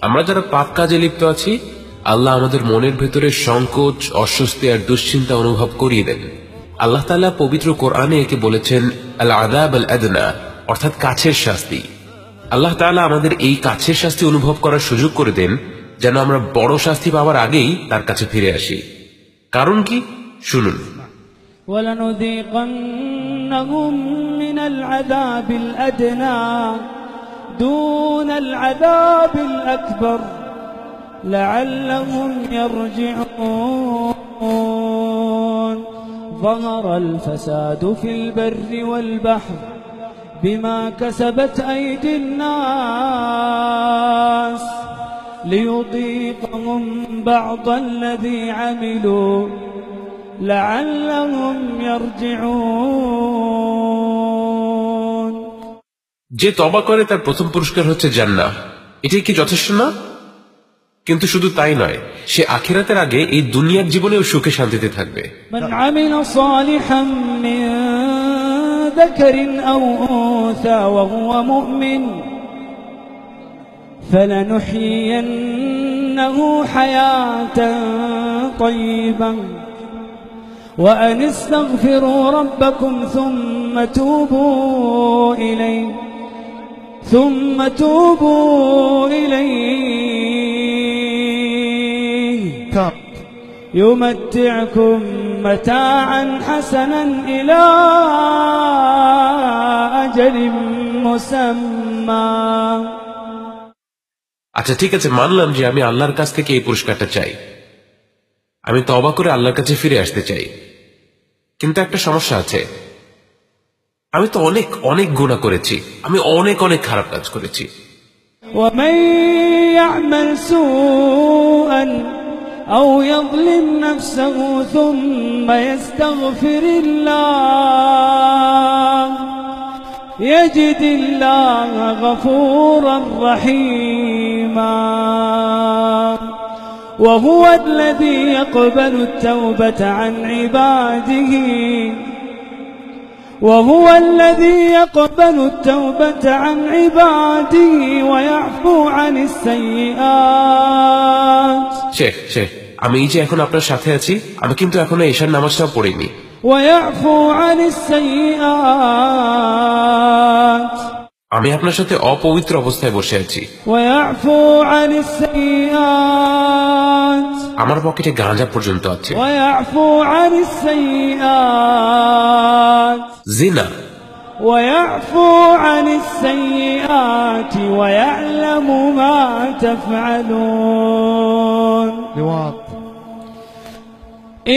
আমরা যারা পাপ কাজে লিপ্ত আছি, আল্লাহ আমাদের মনের ভেতরে সংকোচ, অস্বস্তি আর দুশ্চিন্তা অনুভব করিয়ে দেন। আল্লাহ তাআলা পবিত্র কোরআনে একে বলেছেন আল আযাব আল আদনা, অর্থাৎ কাছের শাস্তি। আল্লাহ তাআলা আমাদের এই কাছের শাস্তি অনুভব করার সুযোগ করে দেন, যেন আমরা বড় শাস্তি পাওয়ার আগেই তার কাছে ফিরে আসি। কারণ কি? শুনুন। وَلَنُذِيقَنَّهُم مِّنَ الْعَذَابِ الْأَدْنَى دُونَ الْعَذَابِ الْأَكْبَرِ لَعَلَّهُمْ يَرْجِعُونَ ظَهَرَ الْفَسَادُ فِي الْبَرِّ وَالْبَحْرِ بِمَا كَسَبَتْ أَيْدِي النَّاسِ لِيُذِيقَهُم بَعْضَ الَّذِي عَمِلُوا لَعَلَّهُمْ يَرْجِعُونَ। যে তওবা করে তার প্রথম পুরস্কার হচ্ছে জান্নাহ। এটাই কি যথেষ্ট না? কিন্তু শুধু তাই নয়, সে আখিরাতের আগে এই দুনিয়ার জীবনেও সুখে শান্তিতে থাকবে। من عمل صالحا من ذكر أو أنثى وهو مؤمن فلنحيينه حياة طيبة وأن استغفروا ربكم ثم توبوا إليه يمتعكم متاعا حسنا إلى أجل مسمى। আচ্ছা ঠিক আছে, মানলাম যে আমি আল্লাহর কাছ থেকে এই পুরস্কারটা চাই, আমি তওবা করে আল্লাহর কাছে ফিরে আসতে চাই। কিন্তু একটা সমস্যা আছে, আমি তো অনেক অনেক গুনাহ করেছি, আমি অনেক অনেক খারাপ কাজ করেছি। ومن يعمل سوءا أو يظلم نفسه ثم يستغفر الله يجد الله غفورا رحيما وهو الذي يقبل التوبة عن عباده ويعفو عن السيئات। শেখ আমি এই যে এখন আপনার সাথে আছি, আমি কিন্তু এখনো ঈশার নামাজটাও পড়িনি। ويعفو عن السيئات আমি আপনার সাথে অপবিত্র অবস্থায় বসে আছি। ويعفو عن السيئات আমার পকেটে গাঁজা পর্যন্ত আছে। ويعفو عن السيئات জিনা। ويعفو عن السيئات ويعلم ما تفعلون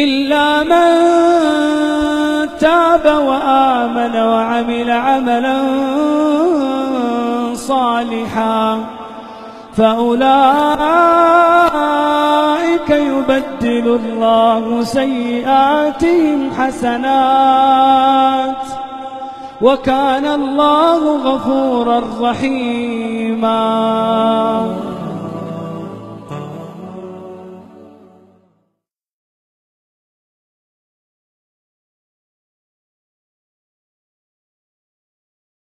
إلا من تاب وآمن وعمل عملا صالحا فأولئك يبدل الله سيئاتهم حسنات وكان الله غفورا رحيما۔